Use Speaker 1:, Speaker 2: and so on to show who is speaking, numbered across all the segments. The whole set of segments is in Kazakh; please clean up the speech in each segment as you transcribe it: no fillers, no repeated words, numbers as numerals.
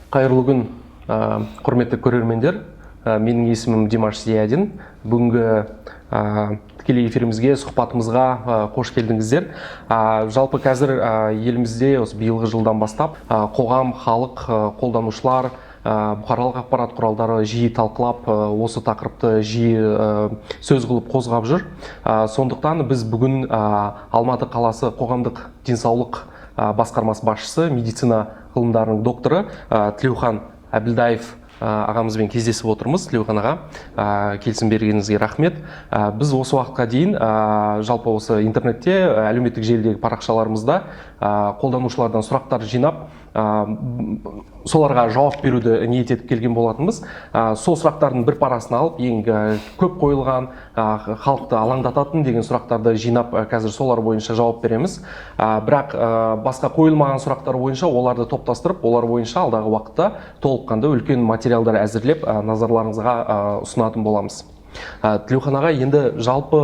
Speaker 1: Қайырлы күн, құрметті көрермендер. Менің есімім Димаш Зиядин. Бүгінгі тікелей эфирімізге, сұхбатымызға қош келдіңіздер. Жалпы қазір елімізде осы биылғы жылдан бастап қоғам, халық, қолданушылар, бұқаралық ақпарат құралдары жиі талқылап, осы тақырыпты жиі сөз қылып қозғап жүр. Сондықтан біз бүгін Алматы қаласы қоғамдық денсаулық басқармасы басшысы, медицина ғылымдарының докторы Тілеухан Әбілдаев ағамызбен кездесіп отырмыз. Тілеухан аға, келісім бергеніңізге рахмет. Біз осы уақытқа дейін жалпы осы интернетте, әлеуметтік желідегі парақшаларымызда қолданушылардан сұрақтар жинап, соларға жауап беруді ниет етіп келген болатынбыз. Сол сұрақтардың бір парасын алып, ең көп қойылған, халықты алаңдататын деген сұрақтарды жинап, қазір солар бойынша жауап береміз. Бірақ басқа қойылмаған сұрақтар бойынша оларды топтастырып, олар бойынша алдағы уақытта толыққанды үлкен материалдар әзірлеп, назарларыңызға ұсынатын боламыз. Тілеухан аға, енді жалпы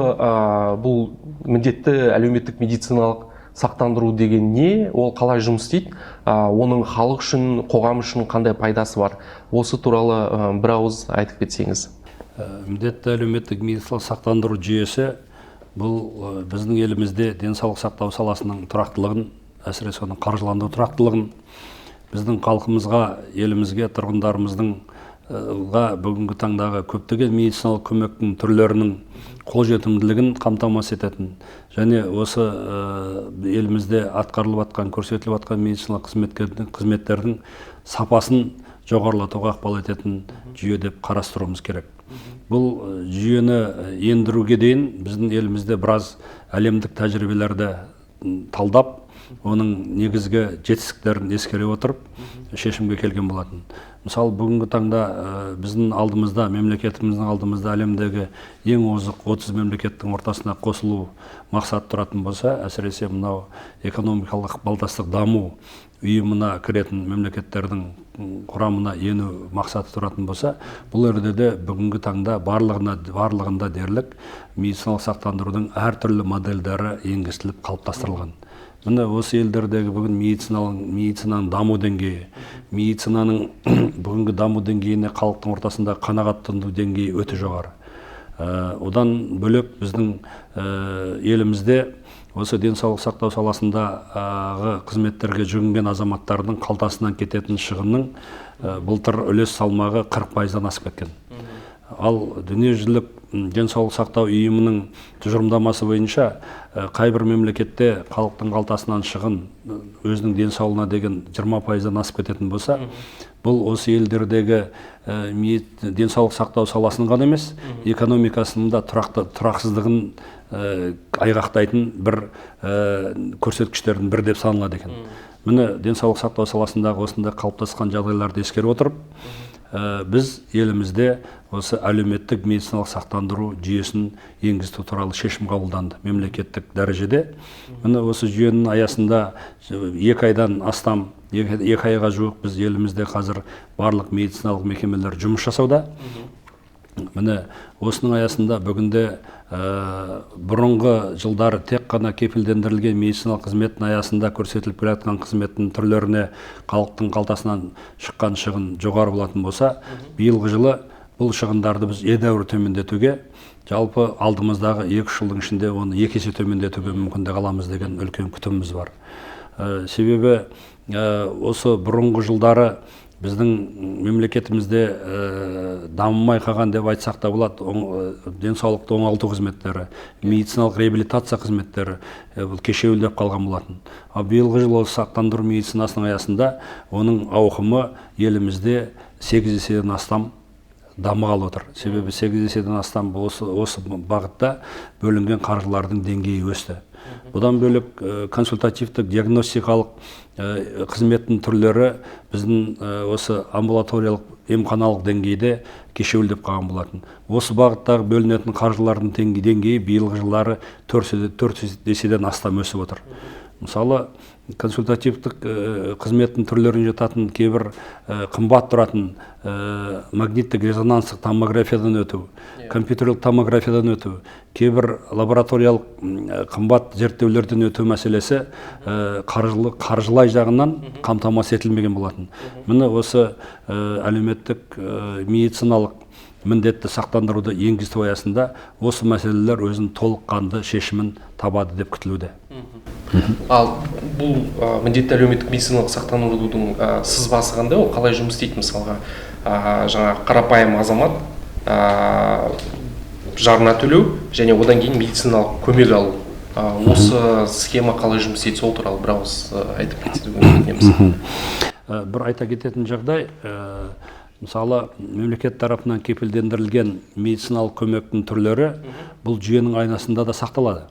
Speaker 1: бұл міндетті әлеуметтік медициналық сақтандыру деген не, ол қалай жұмыс істейді, оның халық үшін, қоғам үшін қандай пайдасы бар? Осы туралы бір ауыз айтып кетсеңіз.
Speaker 2: Міндетті әлеуметтік медициналық сақтандыру жүйесі бұл біздің елімізде денсаулық сақтау саласының тұрақтылығын, әсіресе оның қаржыландыру тұрақтылығын, біздің халқымызға, елімізге, тұрғындарымыздың бүгінгі таңдағы көптеген медициналық көмектің түрлерінің қолжетімділігін қамтамасыз ететін және осы елімізде атқарылып жатқан, көрсетіліп жатқан медициналық қызметтердің сапасын жоғарылатуға ықпал ететін жүйе деп қарастыруымыз керек. Бұл жүйені ендіруге дейін біздің елімізде біраз әлемдік тәжірибелерді талдап, оның негізгі жетістіктерін ескере отырып шешімге келген болатын. Мысалы, бүгінгі таңда біздің алдымызда, мемлекетіміздің алдымызда әлемдегі ең озық 30 мемлекеттің ортасына қосылу мақсат тұратын болса, әсіресе мынау экономикалық ықпалдастық даму ұйымына кіретін мемлекеттердің құрамына ену мақсаты тұратын болса, бұл жерде бүгінгі таңда барлығында дерлік медициналық сақтандырудың әртүрлі модельдері енгізіліп қалыптастырылған. Міне осы елдердегі бүгін медицинаның даму деңгейі, медицинаның бүгінгі даму деңгейіне халықтың ортасында қанағаттану деңгейі өте жоғары. Одан бөлек біздің елімізде осы денсаулық сақтау саласындағы қызметтерге жүгінген азаматтардың қалтасынан кететін шығынның былтыр үлес салмағы 40%-дан асып кеткен. Ал дүниежүзілік денсаулық сақтау ұйымының тұжырымдамасы бойынша қайбір мемлекетте халықтың қалтасынан шығын өзінің денсаулығына деген 20%-дан асып кететін болса, бұл осы елдердегі денсаулық сақтау саласының ғана емес, экономикасының да тұрақсыздығын айғақтайтын бір көрсеткіштердің бір деп саналады екен. Міне денсаулық сақтау саласындағы осындай қалыптасқан жағдайларды ескере отырып, біз елімізде осы әлеуметтік медициналық сақтандыру жүйесін енгізу туралы шешім қабылданды мемлекеттік дәрежеде. Міне осы жүйенің аясында 2 айдан астам, 2 айға жуық біз елімізде қазір барлық медициналық мекемелер жұмыс жасауда. Міне осының аясында бүгінде бұрынғы жылдары тек қана кепілдендірілген медициналық қызметтің аясында көрсетіліп келе жатқан қызметтің түрлеріне халықтың қалтасынан шыққан шығын жоғары болатын болса, биылғы жылы бұл шығындарды біз едәуір төмендетуге, жалпы алдымыздағы 2 жылдың ішінде оны 2 есе төмендетуге мүмкіндік аламыз деген үлкен күтіміміз бар. Себебі осы бұрынғы жылдары біздің мемлекетімізде дамымай қалған деп айтсақ та болады, денсаулықты оңалту қызметтері, медициналық реабилитация қызметтері кешеуілдеп қалған болатын. Ал биылғы жылы сақтандыру медицинасының аясында оның ауқымы елімізде 8 еседен астам дамығалы отыр. Себебі 8 еседен астам осы бағытта бөлінген қаржылардың деңгейі өсті. Бұдан бөлек консультативтік диагностикалық қызметтің түрлері біздің осы амбулаториялық емханалық деңгейде кешеуілдеп қалған болатын. Осы бағыттағы бөлінетін қаржылардың деңгейі биылғы жылдары 4 еседен астам өсіп отыр. Мысалы, консультативтік қызметтің түрлеріне жататын кейбір қымбат тұратын магниттік резонанстық томографиядан өту, компьютерлік томографиядан өту, кейбір лабораториялық қымбат зерттеулерден өту мәселесі қаржылай жағынан қамтамасыз етілмеген болатын. Міне осы әлеуметтік медициналық міндетті сақтандыруды енгізу аясында осы мәселелер өзінің толыққанды шешімін табады деп күтілуде.
Speaker 1: Ал бұл міндетті әлеуметтік медициналық сақтандырудың сызбасы қандай, ол қалай жұмыс істейді? Мысалға, жаңа қарапайым азамат жарна төлеу және одан кейін медициналық көмек алу. Осы схема қалай жұмыс істейді, сол туралы бір ауыз айтып кетсеңіз.
Speaker 2: Бір айта кететін жағдай, мысалы, мемлекет тарапынан кепілдендірілген медициналық көмектің түрлері бұл жүйенің айнасында да сақталады.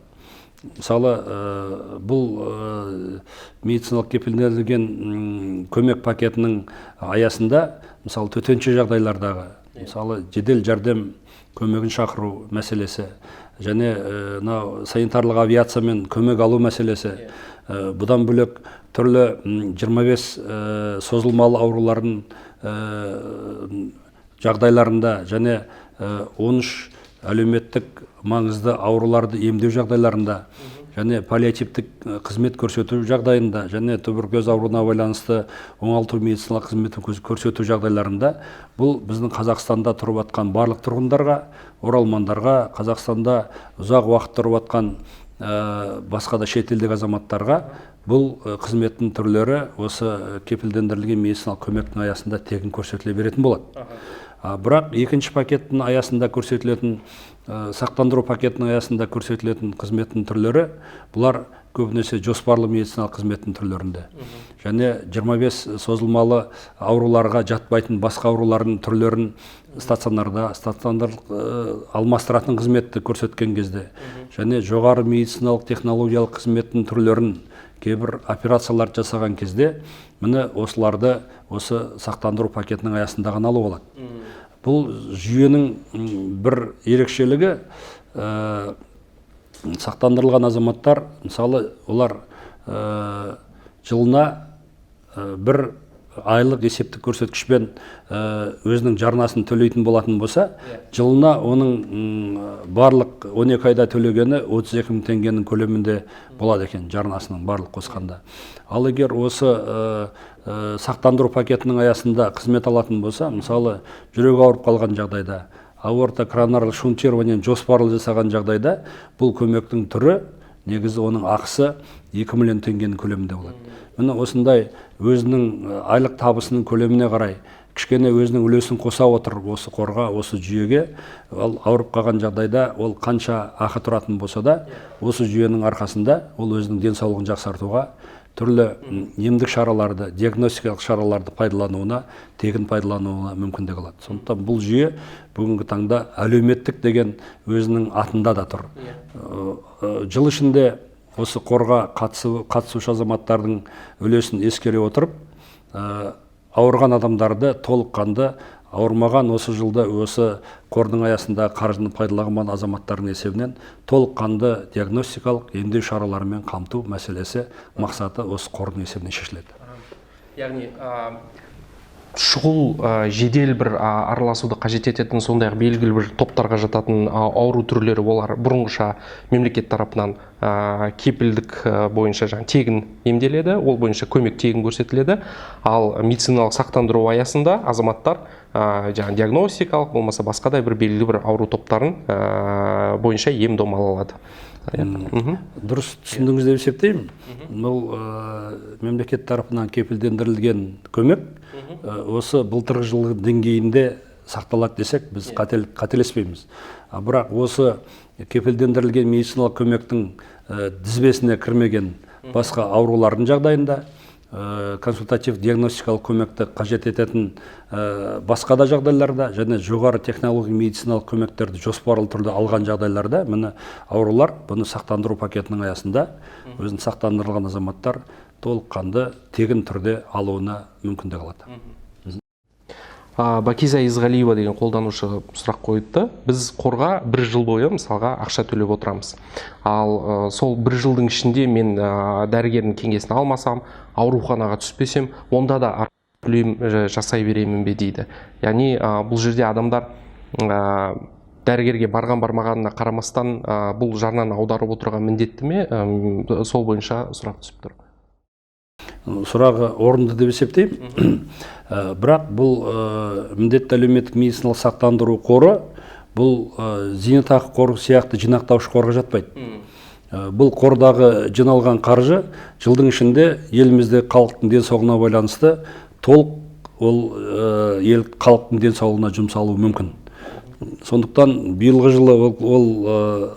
Speaker 2: Мысалы, бұл медициналық кепілдендірілген көмек пакетінің аясында, мысалы, төтенше жағдайлардағы, мысалы, жедел жәрдем көмегін шақыру мәселесі, және санитарлық авиациямен көмек алу мәселесі, бұдан бөлек түрлі 25 созылмалы аурулардың жағдайларында және 13 әлеуметтік маңызды ауруларды емдеу жағдайларында және паллиативтік қызмет көрсету жағдайында және туберкулез ауруына байланысты оңалту медициналық қызметін көрсету жағдайларында бұл біздің Қазақстанда тұрып атқан барлық тұрғындарға, оралмандарға, Қазақстанда ұзақ уақыт тұрып атқан басқа да шетелдік азаматтарға бұл қызметтің түрлері осы кепілдендірілген медициналық көмектің аясында тегін көрсетіле беретін болады. Бірақ екінші пакеттің аясында көрсетілетін, сақтандыру пакетінің аясында көрсетілетін қызметтің түрлері, бұлар көбінесе жоспарлы медициналық қызметтің түрлерінде. Және 25 созылмалы ауруларға жатпайтын басқа аурулардың түрлерін стационарда, алмастыратын қызметті көрсеткен кезде, және жоғары медициналық технологиялық қызметтің түрлерін кейбір операциялар жасаған кезде, міне осыларды осы сақтандыру пакетінің аясында ғана алуға болады. Бұл жүйенің бір ерекшелігі, сақтандырылған азаматтар, мысалы, олар жылына бір айлық есептік көрсеткішпен өзінің жарнасын төлейтін болатын болса, жылына оның барлық 12 айда төлегені 32 мың теңгенің көлемінде болады екен, жарнасының барлық қосқанда. Ал егер осы сақтандыру пакетінің аясында қызмет алатын болса, мысалы, жүрегі ауырып қалған жағдайда, аорта коронарлық шунтирование жоспарлы жасаған жағдайда, бұл көмектің түрі, негізі оның ақысы 2 миллион теңгенің көлемінде болады. Міне осындай өзінің айлық табысының көлеміне қарай, кішкене өзінің үлесін қоса отырып осы қорға, осы жүйеге, ауырып қалған жағдайда ол қанша ақы тұратын болса да, осы жүйенің арқасында ол өзінің денсаулығын жақсартуға, түрлі емдік шараларды, диагностикалық шараларды пайдалануына, тегін пайдалануына мүмкіндік алады. Сондықтан бұл жүйе бүгінгі таңда әлеуметтік деген өзінің атында да тұр. Жыл ішінде осы қорға қатысушы азаматтардың үлесін ескере отырып, ауырған адамдарды толыққанды, ауырмаған осы жылда осы қордың аясында қаржыны пайдаланған азаматтардың есебінен толыққанды диагностикалық емдеу шараларымен қамту мәселесі мақсаты осы қордың есебінен шешіледі.
Speaker 1: Яғни шұғыл жедел бір араласуды қажет ететін сондай белгілі бір топтарға жататын ауру түрлері, олар бұрынғыша мемлекет тарапынан кепілдік бойынша тегін емделеді, ол бойынша көмек тегін көрсетіледі. Ал медициналық сақтандыру аясында азаматтар диагностикалық болмаса басқа да бір белгілі бір ауру топтарын бойынша ем-дом ала алады.
Speaker 2: Дұрыс түсіндіңіз деп есептеймін. Бұл мемлекет тарапынан кепілдендірілген көмек осы былтырғы жылғы деңгейінде сақталады десек, біз қателеспейміз. Бірақ осы кепілдендірілген медициналық көмектің тізбесіне кірмеген басқа аурулардың жағдайында, консультатив диагностикалық көмекті қажет ететін басқа да жағдайларда және жоғары технология медициналық көмектерді жоспарлы түрде алған жағдайларда, міне аурулар бұны сақтандыру пакетінің аясында өзін сақтандырылған азаматтар толыққанды тегін түрде алуына мүмкіндік алады.
Speaker 1: Бакиза Изғалиева деген қолданушы сұрақ қойды. Біз қорға 1 жыл бойы мысалға ақша төлеп отырамыз. Ал сол 1 жылдың ішінде мен дәрігердің кеңесін алмасам, ауруханаға түспесем, онда да төлем жасай беремін бе дейді. Яғни бұл жерде адамдар дәрігерге бармағанына қарамастан бұл жарнаны аударып отырған міндетті ме? Сол бойынша сұрақ түсіп тұр.
Speaker 2: Сұрағы орынды деп есептеймін. Бірақ бұл міндетті әлеуметтік медициналық сақтандыру қоры бұл зейнетақы қоры сияқты жинақтаушы қорға жатпайды. Бұл қордағы жиналған қаржы жылдың ішінде елімізде халықтың денсаулығына байланысты толық ол халықтың денсаулығына жұмсалуы мүмкін. Сондықтан биылғы жылы ол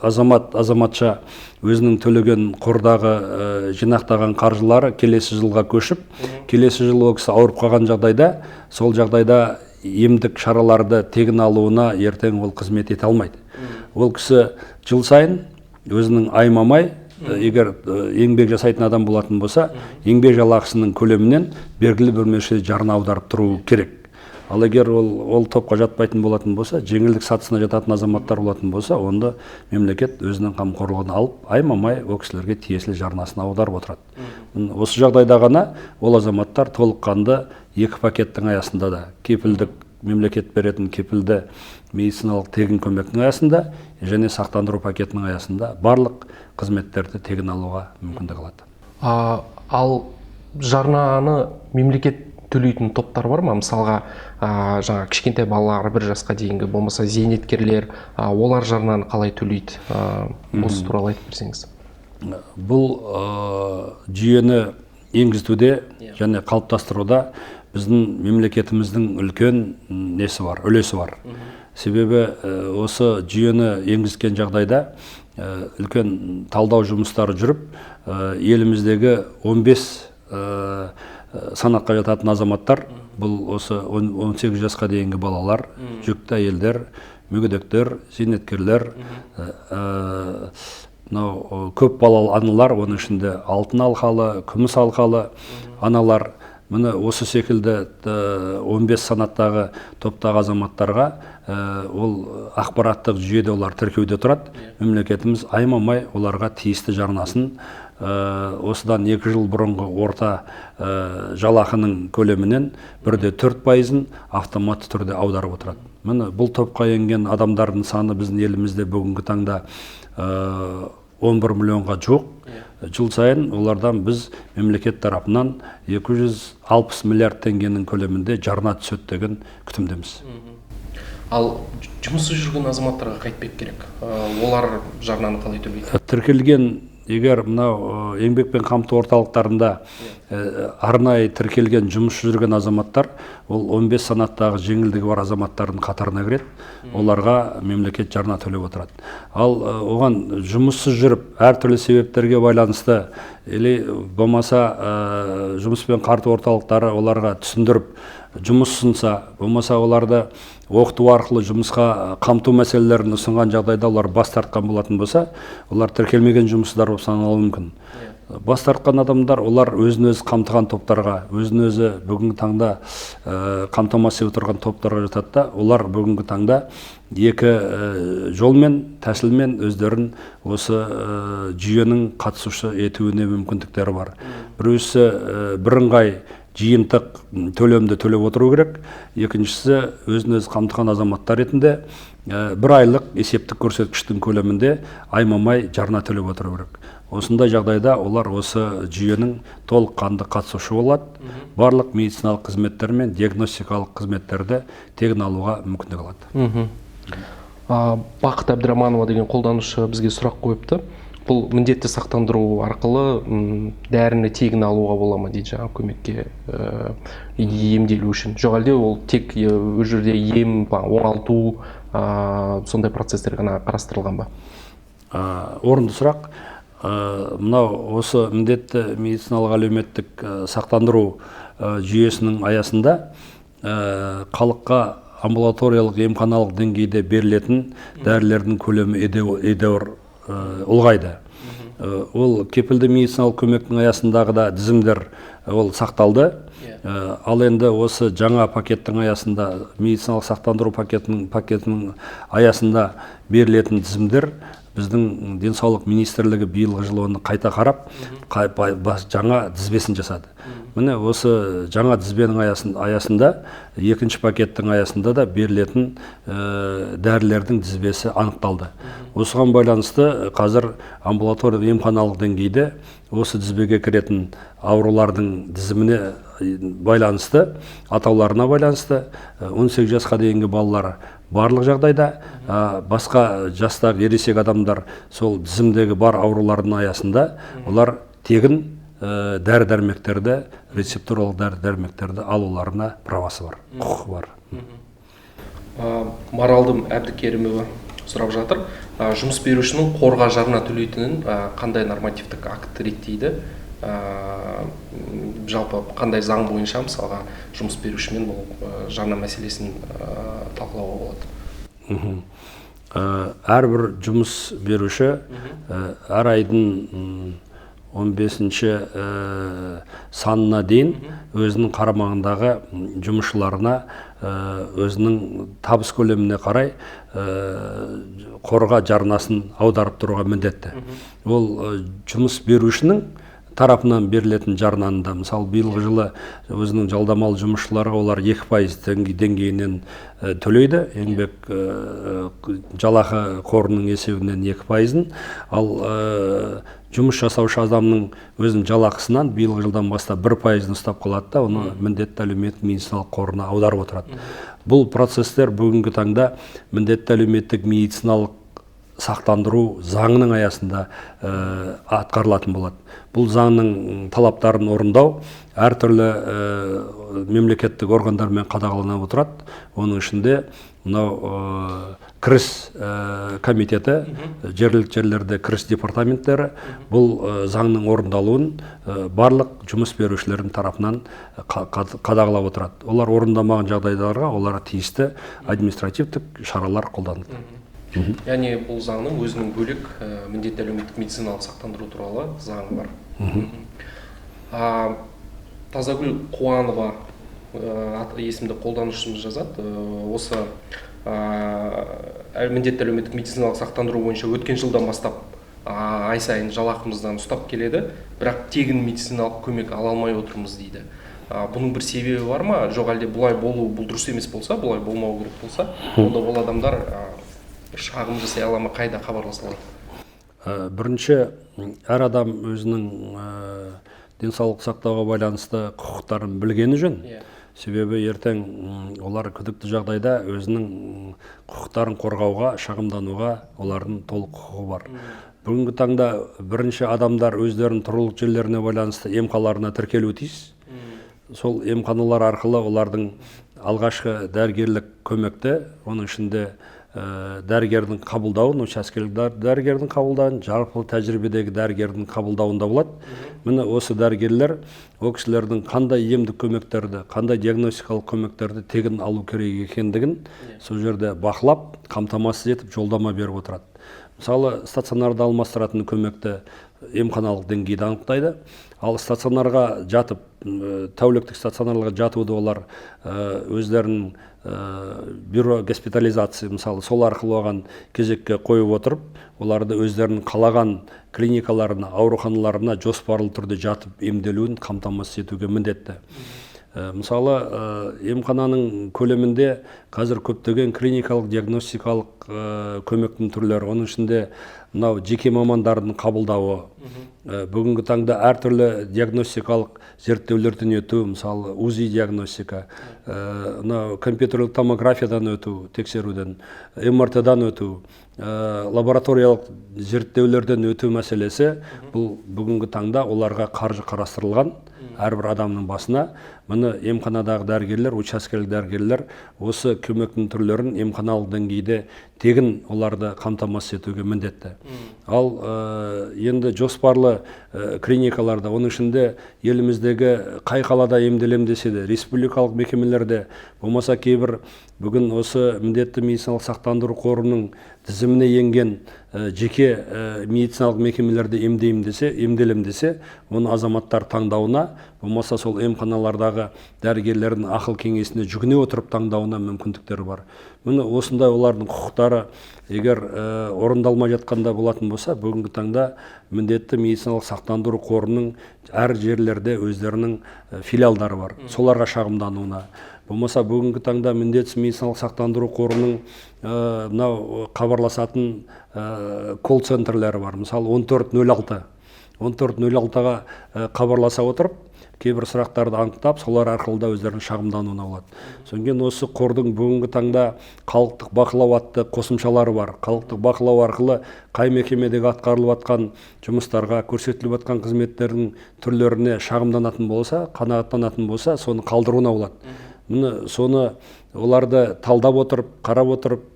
Speaker 2: азаматша өзінің төлеген қордағы жинақтаған қаржылары келесі жылға көшіп, келесі жылы ол кісі ауырып қалған жағдайда, сол жағдайда емдік шараларды тегін алуына ертең ол қызмет ете алмайды. Ол кісі жыл сайын өзінің аймамай, егер еңбек жасайтын адам болатын болса, еңбек жалақысының көлемінен белгілі бір мөлшерде жарна аударып тұру керек. Ал егер ол топқа жатпайтын болатын болса, жеңілдік сатысына жататын азаматтар болатын болса, онда мемлекет өзінің қамқорлығын алып, аймамай ол кісілерге тиесілі жарнасын аударып отырады. Осы жағдайда ғана ол азаматтар толыққанды 2 пакеттің аясында да, кепілдік мемлекет беретін кепілді медициналық тегін көмектің аясында және сақтандыру пакетінің аясында барлық қызметтерді тегін алуға мүмкіндік алады.
Speaker 1: Ал жарнаны мемлекет төлейтін топтар бар ма? Мысалға, жаңа кішкентай балалар 1 жасқа дейінгі, болмаса зейнеткерлер, олар жарнаны қалай төлейді? Осы туралы айтып берсеңіз.
Speaker 2: Бұл жүйені енгізуде және қалыптастыруда біздің мемлекетіміздің үлкен үлесі бар. Себебі осы жүйені енгізген жағдайда үлкен талдау жұмыстары жүріп, еліміздегі 15 санатқа жататын азаматтар, бұл осы 18 жасқа дейінгі балалар, жүкті әйелдер, мүгедектер, зейнеткерлер, көп балалы аналар, оның ішінде алтын алқалы, күміс алқалы аналар, міне осы секілді 15 санаттағы топтағы азаматтарға ол ақпараттық жүйеде олар тіркеуде тұрады. Мемлекетіміз аймамай оларға тиісті жарнасын осыдан 2 жыл бұрынғы орта жалақының көлемінен 1,4% автоматты түрде аударып отырады. Міне бұл топқа енген адамдардың саны біздің елімізде бүгінгі таңда 11 миллионға жоқ. Жыл сайын олардан біз мемлекет тарапынан 260 миллиард теңгенің көлемінде жарна түседі деген күтімдеміз.
Speaker 1: Ал жұмысы жүрген азаматтарға қайтпек керек. Олар жарнаны қалай төлейді?
Speaker 2: Тіркелген, егер мынау еңбекпен қамту орталықтарында арнайы тіркелген жұмысы жүрген азаматтар, ол 15 санаттағы жеңілдігі бар азаматтардың қатарына кіреді. Оларға мемлекет жарна төлеп отырады. Ал оған жұмыссыз жүріп, әртүрлі себептерге байланысты, или болмаса жұмыспен қамту орталықтары оларға түсіндіріп жұмыс ұсынса, болмаса оларды оқыту арқылы жұмысқа қамту мәселелерін ұсынған жағдайда олар бас тартқан болатын болса, олар тіркелмеген жұмыссыздар болып саналуы мүмкін. Бас тартқан адамдар, олар өзін-өзі қамтыған топтарға, өзін-өзі бүгінгі таңда қамтамасыз етіп отырған топтарға жатады да, олар бүгінгі таңда 2 жолмен, тәсілмен өздерін осы жүйенің қатысушы етуіне мүмкіндіктері бар. Біреусі бірыңғай жиынтық төлемді төлеп отыру керек. Екіншісі өзін-өзі қамтыған азаматтар ретінде 1 айлық есептік көрсеткіштің көлемінде аймамай жарна төлеп отыру керек. Осындай жағдайда олар осы жүйенің толыққанды қатысушы болады. Барлық медициналық қызметтер мен диагностикалық қызметтерді тегін алуға мүмкіндік алады.
Speaker 1: Бақыт Әбдіраманова деген қолданушы бізге сұрақ қойыпты. Бұл міндетті сақтандыру арқылы дәріні тегін алуға бола ма дейді, жаңа көмекке емделу үшін. Жоқ әлде ол тек өз жерде ем, оңалту, сондай процестер ғана қарастырылған ба?
Speaker 2: Орынды сұрақ. Мынау осы міндетті медициналық әлеуметтік сақтандыру жүйесінің аясында халыққа амбулаториялық емханалық деңгейде берілетін дәрілердің көлемі едәуір ұлғайды. Ол кепілді медициналық көмектің аясындағы да тізімдер ол сақталды. Ал енді осы жаңа пакеттің аясында, медициналық сақтандыру пакетінің аясында берілетін тізімдер біздің денсаулық министрлігі биылғы жылы оны қайта қарап, жаңа тізбесін жасады. Міне осы жаңа тізбенің аясында, екінші пакеттің аясында да берілетін дәрілердің тізбесі анықталды. Осыған байланысты қазір амбулаториялық емханалық деңгейде осы тізбеге кіретін аурулардың тізіміне байланысты, атауларына байланысты 18 жасқа дейінгі балалар барлық жағдайда, басқа жастағы ересек адамдар сол тізімдегі бар аурулардың аясында олар тегін дәрі-дәрмектерді, рецептуралық дәрі-дәрмектерді алуларына правасы бар, құқы бар.
Speaker 1: Маралдым Әбдікерімова сұрап жатыр. Жұмыс берушінің қорға жарна төлейтінін қандай нормативтік акт реттейді? Жалпы қандай заң бойынша мысалға жұмыс берушімен бұл жарна мәселесін талқылауға болады?
Speaker 2: Әрбір жұмыс беруші әр айдың 15-ші санына дейін өзінің қарамағындағы жұмысшыларына өзінің табыс көлеміне қарай қорға жарнасын аударып тұруға міндетті. Ол жұмыс берушінің тарапынан берілетін жарнаны да, мысалы биылғы жылы өзінің жалдамалы жұмысшылары олар 2% деңгейінен төлейді, еңбек жалақы қорының есебінен 2%-ын, ал жұмыс жасаушы адамның өзінің жалақысынан биылғы жылдан бастап 1%-ын ұстап қалады да, оны міндетті әлеуметтік медициналық қорына аударып отырады. Бұл процесстер бүгінгі таңда міндетті әлеуметтік медициналық сақтандыру заңының аясында атқарылатын болады. Бұл заңның талаптарын орындау әртүрлі мемлекеттік органдармен қадағаланып отырады. Оның ішінде мынау кіріс комитеті, жергілікті жерлерде кіріс департаменттері бұл заңның орындалуын барлық жұмыс берушілердің тарапынан қадағалап отырады. Олар орындамаған жағдайларға олар тиісті административтік шаралар қолданады.
Speaker 1: Яғни бұл заңның өзінің бөлек міндетті әлеуметтік медициналық сақтандыру туралы заңы бар. Тазагүл Қуанова есімді қолданушымыз жазады. Осы міндетті әлеуметтік медициналық сақтандыру бойынша өткен жылдан бастап ай сайын жалақымыздан ұстап келеді, бірақ тегін медициналық көмек ала алмай отырмыз дейді. Бұның бір себебі бар ма? Жоқ әлде бұлай болу бұл дұрыс емес болса, бұлай болмау керек болса, онда ол адамдар шағым жасай ала ма, қайда хабарласа алады?
Speaker 2: Бірінші, әр адам өзінің денсаулық сақтауға байланысты құқықтарын білгені жөн. Себебі ертең олар күдікті жағдайда өзінің құқықтарын қорғауға, шағымдануға олардың толық құқығы бар. Бүгінгі таңда бірінші адамдар өздерінің тұрғылықты жерлеріне байланысты емханаларына тіркелуі тиіс. Сол емханалар арқылы олардың алғашқы дәрігерлік көмекті, оның ішінде дәрігердің қабылдауын, учаскелік дәрігердің қабылдауын, жалпы тәжірибедегі дәрігердің қабылдауында болады. Міне осы дәрігерлер ол кісілердің қандай емдік көмектерді, қандай диагностикалық көмектерді тегін алу керек екендігін сол жерде бақылап, қамтамасыз етіп жолдама беріп отырады. Мысалы, стационарда алмастыратын көмекті емханалық деңгейде анықтайды. Ал стационарға жатып, тәуліктік стационарға жатуды олар өздерінің бюро госпитализация, мысалы, сол арқылы оған кезекке қойып отырып, оларды өздерінің қалаған клиникаларына, ауруханаларына жоспарлы түрде жатып емделуін қамтамасыз етуге міндетті. Мысалы, емхананың көлемінде қазір көптеген клиникалық диагностикалық көмектің түрлері, оның ішінде мынау жеке мамандардың қабылдауы, бүгінгі таңда әртүрлі диагностикалық зерттеулерден өту, мысалы УЗИ диагностика, компьютерлік томографиядан өту, тексеруден, МРТ-дан өту, лабораториялық зерттеулерден өту мәселесі, бұл бүгінгі таңда оларға қаржы қарастырылған. Әрбір адамның басына мұны емханадағы дәрігерлер, учаскелік дәрігерлер осы көмектің түрлерін емханалық деңгейде тегін оларды қамтамасыз етуге міндетті. Ал енді жоспарлы клиникаларда, оның ішінде еліміздегі қай қалада емделем десе де, республикалық мекемелерде, болмаса кейбір бүгін осы міндетті медициналық сақтандыру қорының тізіміне енген жеке медициналық мекемелерде емделем десе, оны азаматтар таңдауына, болмаса сол емханалардағы дәрігерлердің ақыл кеңесіне жүгіне отырып таңдауына мүмкіндіктері бар. Міне осындай олардың құқықтары егер орындалмай жатқанда болатын болса, бүгінгі таңда міндетті медициналық сақтандыру қорының әр жерлерде өздерінің филиалдары бар. Соларға шағымдануына. Болмаса бүгінгі таңда міндетті медициналық сақтандыру қорының мынау хабарласатын колл-центрлері бар. Мысалы 1406-ға хабарласа отырып, кейбір сұрақтарды анықтап, солар арқылы да өздерінің шағымдануына болады. Сонымен осы қордың бүгінгі таңда халықтық бақылау атты қосымшалары бар. Халықтық бақылау арқылы қай мекемедегі атқарылып жатқан жұмыстарға, көрсетіліп жатқан қызметтердің түрлеріне шағымданатын болса, қанағаттанатын болса, соны қалдыруына болады. Міне соны оларды талдап отырып, қарап отырып,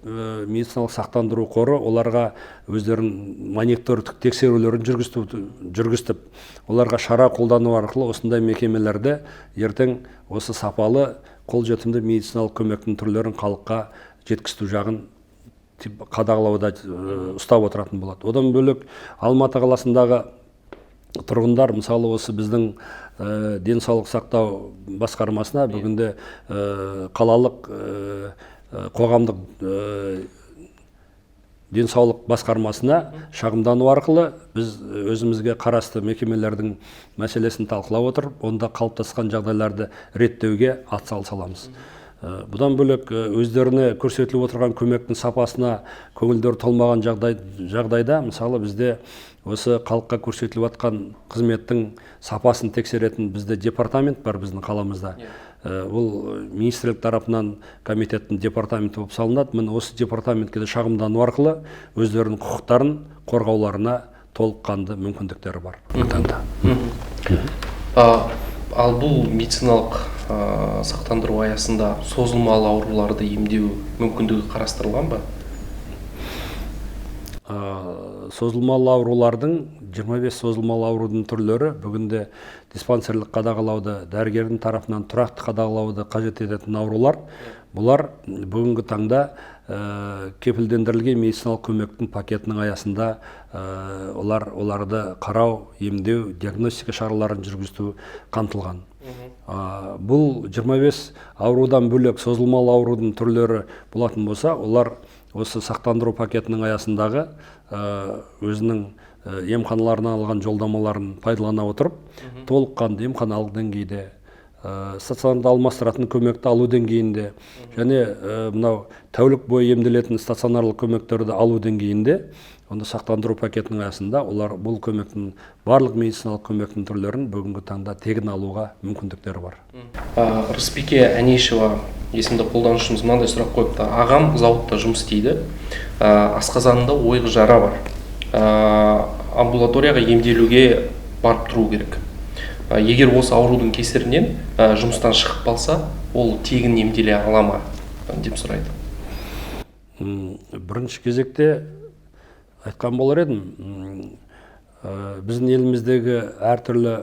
Speaker 2: медициналық сақтандыру қоры оларға өздерінің мониторингтік тексерулерін жүргізтіп, оларға шара қолдану арқылы осындай мекемелерде ертең осы сапалы қолжетімді медициналық көмектің түрлерін халыққа жеткізу жағын қадағалауда ұстап отыратын болады. Одан бөлек Алматы қаласындағы тұрғындар, мысалы осы біздің денсаулық сақтау басқармасына бүгінде қалалық қоғамдық денсаулық басқармасына шағымдану арқылы біз өзімізге қарасты мекемелердің мәселесін талқылап отырып, онда қалыптасқан жағдайларды реттеуге атсалысамыз. Бұдан бөлек өздеріне көрсетіліп отырған көмектің сапасына көңілдері толмаған жағдайда, мысалы бізде осы халыққа көрсетіліп жатқан қызметтің сапасын тексеретін бізде департамент бар біздің қаламызда. Бұл министрлік тарапынан комитеттің департаменті болып салынады. Міне осы департаментке шағымдану арқылы өздерінің құқықтарын қорғауларына толыққанды мүмкіндіктері бар.
Speaker 1: Ал бұл медициналық сақтандыру аясында созылмалы ауруларды емдеу мүмкіндігі қарастырылған ба?
Speaker 2: Созылмалы аурулардың 25 созылмалы аурудың түрлері бүгінде диспансерлік қадағалауды, дәрігердің тарапынан тұрақты қадағалауды қажет ететін аурулар. Бұлар бүгінгі таңда кепілдендірілген медициналық көмектің пакетінің аясында оларды қарау, емдеу, диагностика шараларын жүргізу қамтылған. Бұл 25 аурудан бөлек созылмалы аурудың түрлері болатын болса, олар осы сақтандыру пакетінің аясындағы өзінің емханаларынан алған жолдамаларын пайдалана отырып, толыққанды емханалық деңгейде, стационарда алмастыратын көмекті алу деңгейінде және мынау тәулік бойы емделетін стационарлық көмектерді алу деңгейінде, онда сақтандыру пакетінің аясында олар бұл көмектің барлық медициналық көмектің түрлерін бүгінгі таңда тегін алуға мүмкіндіктері бар.
Speaker 1: Рысбике Әнешева есімді қолданушымыз мынандай сұрақ қойыпты. Ағам зауытта жұмыс істейді. Асқазанында ойық жара бар. Амбулаторияға емделуге барып тұру керек. Егер осы аурудың кесірінен жұмыстан шығып қалса, ол тегін емделе ала ма деп сұрайды.
Speaker 2: Бірінші кезекте айтқан болар едім, біздің еліміздегі әртүрлі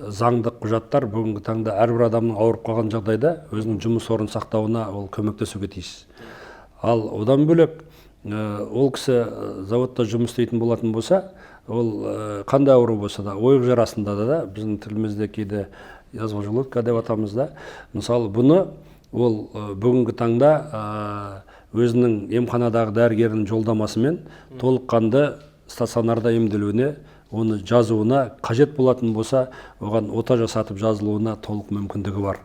Speaker 2: заңдық құжаттар бүгінгі таңда әрбір адамның ауырып қалған жағдайда өзінің жұмыс орнын сақтауына ол көмектесуге тиіс. Ал одан бөлек ол кісі заводта жұмыс істейтін болатын болса, ол қандай ауру болса да, ойық жарасында да, біздің тілімізде кейде язва желудка деп атамыз да, мысалы бұны ол бүгінгі таңда өзінің емханадағы дәрігерінің жолдамасымен толыққанды стационарда емделуіне, оны жазуына қажет болатын болса, оған ота жасатып жазылуына толық мүмкіндігі бар.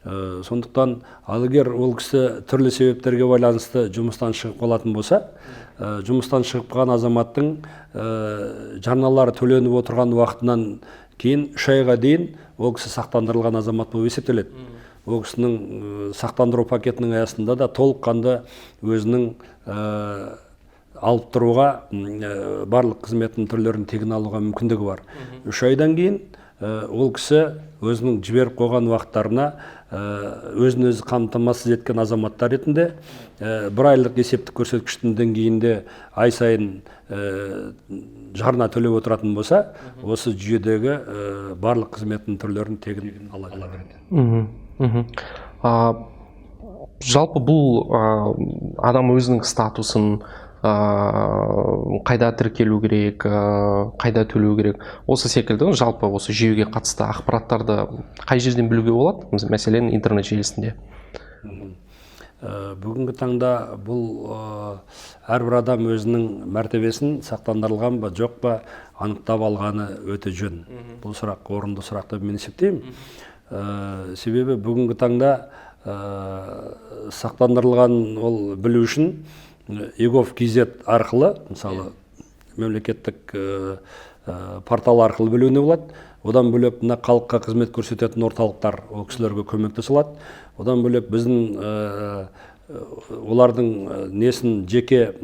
Speaker 2: Сондықтан ал егер ол кісі түрлі себептерге байланысты жұмыстан шығып қалатын болса, жұмыстан шығып қалған азаматтың жарналары төленіп отырған уақытынан кейін 3 айға дейін ол кісі сақтандырылған азамат болып есептеледі. Ол кісінің сақтандыру пакетінің аясында да толыққанды өзінің алып тұруға барлық қызметтің түрлерін тегін алуға мүмкіндігі бар. 3 айдан кейін ол кісі өзінің жіберіп қойған уақыттарына өзін өзі қамтамасыз еткен азаматтар ретінде бір айлық есептік көрсеткіштің деңгейінде ай сайын жарна төлеп отыратын болса, осы жүйедегі барлық қызметтің түрлерін тегін ала береді.
Speaker 1: Жалпы бұл адам өзінің статусын қайда тіркелу керек, қайда төлеу керек, осы секілді жалпы осы жүйеге қатысты ақпараттарды қай жерден білуге болады, мәселен интернет желісінде?
Speaker 2: Бүгінгі таңда бұл әрбір адам өзінің мәртебесін сақтандырылған ба жоқ па анықтап алғаны өте жөн. Бұл сұрақ орынды сұрақ деп мен есептеймін. Себебі бүгінгі таңда сақтандырылған ол білу үшін егов.kz арқылы, мысалы мемлекеттік портал арқылы білуіне болады. Одан бөлек мына халыққа қызмет көрсететін орталықтар ол кісілерге көмектесе алады. Одан бөлек біздің олардың несін жеке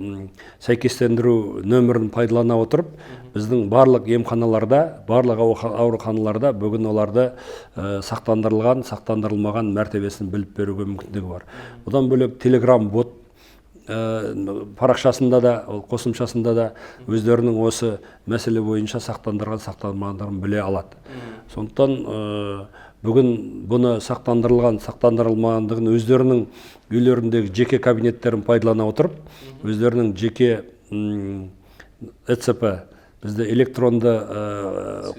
Speaker 2: сәйкестендіру нөмірін пайдалана отырып, біздің барлық емханаларда, барлық ауруханаларда бүгін оларды сақтандырылған, сақтандырылмаған мәртебесін біліп беруге мүмкіндігі бар. Одан бөлек Telegram бот парақшасында да, қосымшасында да өздерінің осы мәселе бойынша сақтандырған, сақтандырылмағандарын біле алады. Сондықтан бүгін бұны сақтандырылған, сақтандырылмағандығын өздерінің үйлеріндегі жеке кабинеттерін пайдалана отырып, өздерінің жеке ЭЦП, бізде электронды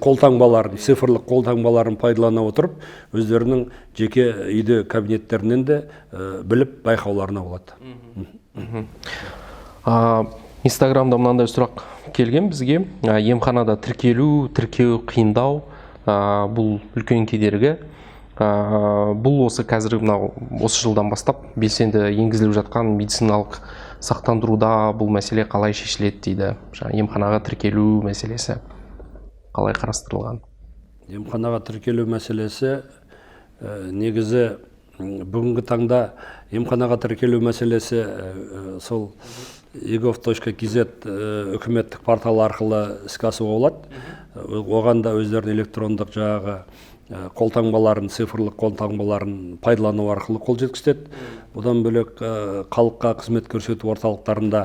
Speaker 2: қолтаңбаларын, цифрлық қолтаңбаларын пайдалана отырып, өздерінің жеке үйде кабинеттерінен де біліп байқауларына болады.
Speaker 1: Инстаграмда мынандай сұрақ келген бізге: емханада тіркеу қиындау, бұл үлкен кедергі. Бұл осы қазір осы жылдан бастап белсенді енгізіліп жатқан медициналық сақтандыруда бұл мәселе қалай шешіледі дейді. Емханаға тіркелу мәселесі қалай қарастырылған?
Speaker 2: Емханаға тіркелу мәселесі негізі бүгінгі таңда емханаға тіркелу мәселесі сол егов.kz үкіметтік портал арқылы іске асуға болады. Оған да өздерінің электрондық жаңағы қолтаңбаларын, цифрлық қолтаңбаларын пайдалану арқылы қол жеткізеді. Одан бөлек халыққа қызмет көрсету орталықтарында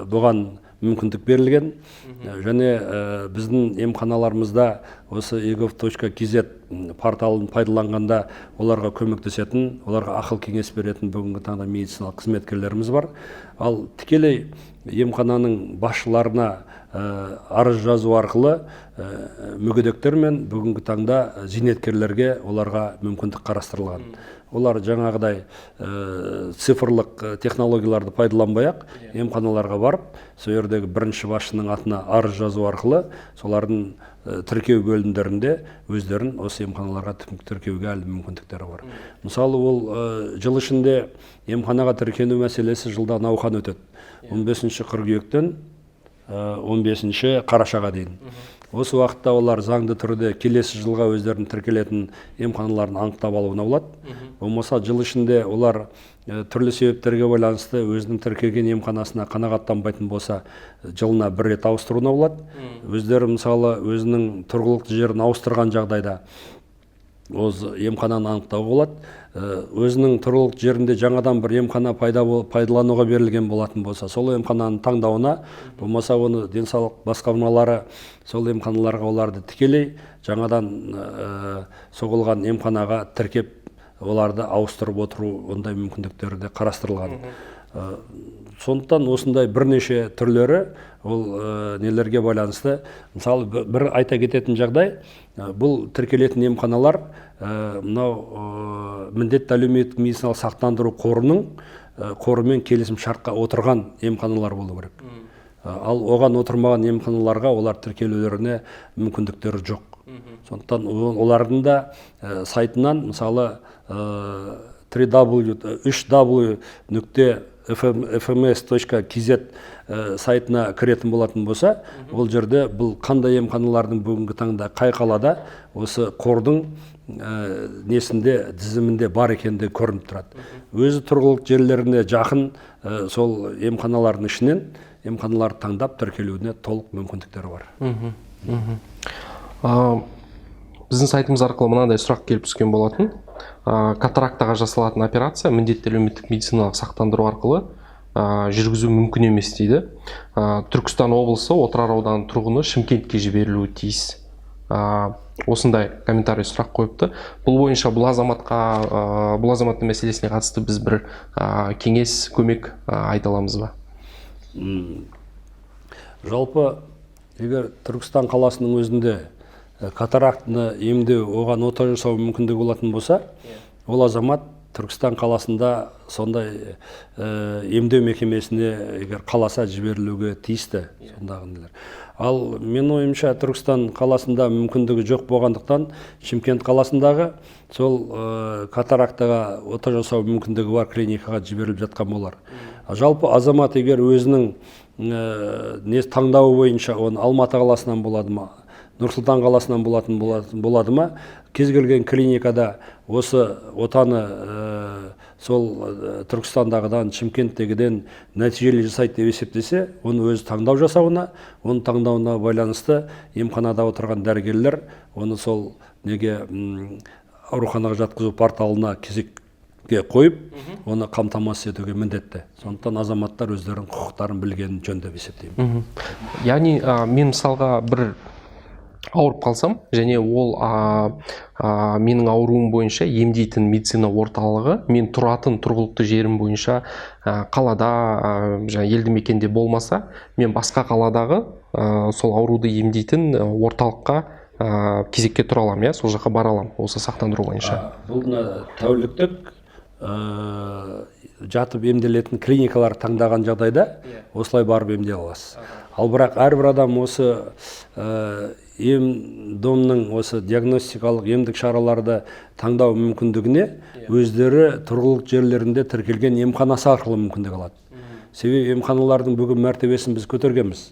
Speaker 2: бұған мүмкіндік берілген. Және біздің емханаларымызда осы егов.kz порталын пайдаланғанда оларға көмектесетін, оларға ақыл кеңес беретін бүгінгі таңда медициналық қызметкерлеріміз бар. Ал тікелей емхананың басшыларына арыз жазу арқылы мүгедектер мен бүгінгі таңда зейнеткерлерге оларға мүмкіндік қарастырылған. Олар жаңағыдай цифрлық технологияларды пайдаланбай-ақ емханаларға барып, сол жердегі бірінші басшының атына арыз жазу арқылы солардың тіркеу бөлімдерінде өздерін осы емханаларға тіркеуге әлі мүмкіндіктері бар. Мысалы, ол жыл ішінде емханаға тіркену мәселесі жылда науқан өтеді. 15 қыркүйектен 15 қарашаға дейін. Осы уақытта олар заңды түрде келесі жылға өздерін тіркелетін емханаларын анықтап алуына болады. Болмаса жыл ішінде олар түрлі себептерге байланысты өзінің тіркелген емханасына қанағаттанбайтын болса, жылына бір рет ауыстыруына болады. Өздері мысалы өзінің тұрғылықты жерін ауыстырған жағдайда осы емхананы анықтауға болады. Өзінің тұрғылықты жерінде жаңадан бір емхана пайдалануға берілген болатын болса, сол емхананың таңдауына, болмаса оны денсаулық басқармалары сол емханаларға оларды тікелей жаңадан соғылған емханаға тіркеп оларды ауыстырып отыру, ондай мүмкіндіктері де қарастырылған. Сондықтан осындай бірнеше түрлері ол нелерге байланысты. Мысалы, бір айта кететін жағдай, бұл тіркелетін емханалар мынау міндетті әлеуметтік медициналық сақтандыру қорымен келісім шартқа отырған емханалар болу керек. Ал оған отырмаған емханаларға олар тіркелулеріне мүмкіндіктері жоқ. Сондықтан олардың да сайтынан мысалы www.fms.kz сайтына кіретін болатын болса, ол жерде бұл қандай емханалардың бүгінгі таңда қай қалада осы қордың несінде, тізімінде бар екенде көрініп тұрады. Өзі тұрғылықты жерлеріне жақын сол емханалардың ішінен емханаларды таңдап тіркелуіне толық мүмкіндіктері бар.
Speaker 1: біздің сайтымыз арқылы мынандай сұрақ келіп түскен болатын. Катарактаға жасалатын операция міндетті әлеуметтік медициналық сақтандыру арқылы жүргізу мүмкін емес дейді. Түркістан облысы Отырар ауданы тұрғыны Шымкентке жіберілуі тиіс. Осындай комментарий сұрақ қойыпты. Бұл бойынша бұл азаматтың мәселесіне қатысты біз бір кеңес, көмек айта аламыз ба?
Speaker 2: Жалпы, егер Түркістан қаласының өзінде катарактыны емдеу, оған ота жасау мүмкіндігі болатын болса, ол азамат Түркістан қаласында сондай емдеу мекемесіне егер қаласа жіберілуге тиісті. Ал мен ойымша Түркістан қаласында мүмкіндігі жоқ болғандықтан Шымкент қаласындағы сол катарактаға ота жасау мүмкіндігі бар клиникаға жіберіліп жатқан болар. Жалпы азамат егер өзінің таңдауы бойынша оны Алматы қаласынан болады ма, Нұр-Сұлтан қаласынан болады ма, кез келген клиникада осы отаны сол Түркістандағыдан, Шымкенттегіден нәтижелі жасайды деп есептесе, оны өзі таңдау жасауына, оның таңдауына байланысты емханада отырған дәрігерлер оны сол ауруханаға жатқызу порталына кезекке қойып, оны қамтамасыз етуге міндетті. Сондықтан азаматтар өздерінің құқықтарын білгенін жөн деп есептеймін.
Speaker 1: Яғни мен мысалға бір ауырып қалсам, және ол менің ауруым бойынша емдейтін медицина орталығы мен тұратын тұрғылықты жерім бойынша қалада, елді мекенде болмаса, мен басқа қаладағы сол ауруды емдейтін орталыққа кезекке тұра аламын, сол жаққа бара аламын, осы сақтандыру бойынша.
Speaker 2: Бұл тәуліктік жатып емделетін клиникалар таңдаған жағдайда осылай барып емдей аласыз. Ал бірақ әрбір адам осы ем-домның осы диагностикалық емдік шараларды таңдау мүмкіндігіне өздері тұрғылықты жерлерінде тіркелген емханасы арқылы мүмкіндік алады. Себебі емханалардың бүгін мәртебесін біз көтергенбіз.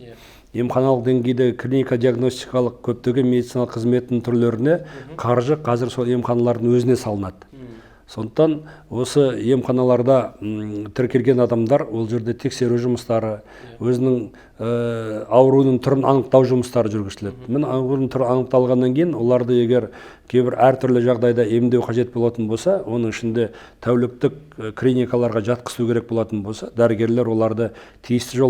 Speaker 2: Емханалық деңгейде клиника диагностикалық көптеген медициналық қызметтің түрлеріне қаржы қазір сол емханалардың өзіне салынады. Сондықтан осы емханаларда тіркелген адамдар ол жерде тексеру жұмыстары, өзінің ауруының түрін анықтау жұмыстары жүргізіледі. Мен аурудың түрі анықталғаннан кейін оларды егер кейбір әртүрлі жағдайда емдеу қажет болатын болса, оның ішінде тәуліктік клиникаларға жатқызу керек болатын болса, дәрігерлер оларды тиісті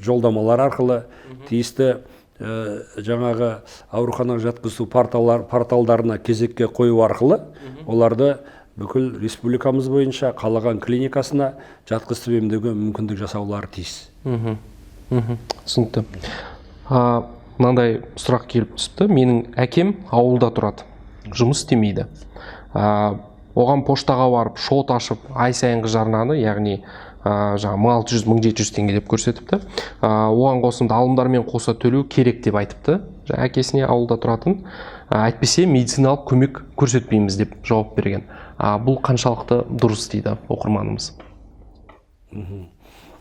Speaker 2: жолдамалар арқылы, тиісті жаңағы ауруханаға жатқызу порталдарына кезекке қою арқылы оларды бүкіл республикамыз бойынша қалаған клиникасына жатқызып емдеуге мүмкіндік жасаулары тиіс.
Speaker 1: Түсінікті. Мынандай сұрақ келіп түсіпті. Менің әкем ауылда тұрады, жұмыс істемейді. Оған поштаға барып шот ашып ай сайынғы жарнаны, яғни 1600-1700 теңге деп көрсетіпті. Оған қосымда алымдармен қоса төлеу керек деп айтыпты. Әкесіне ауылда тұратын. Әйтпесе медициналық көмек көрсетпейміз деп жауап берген. Бұл қаншалықты дұрыс дейді оқырманымыз?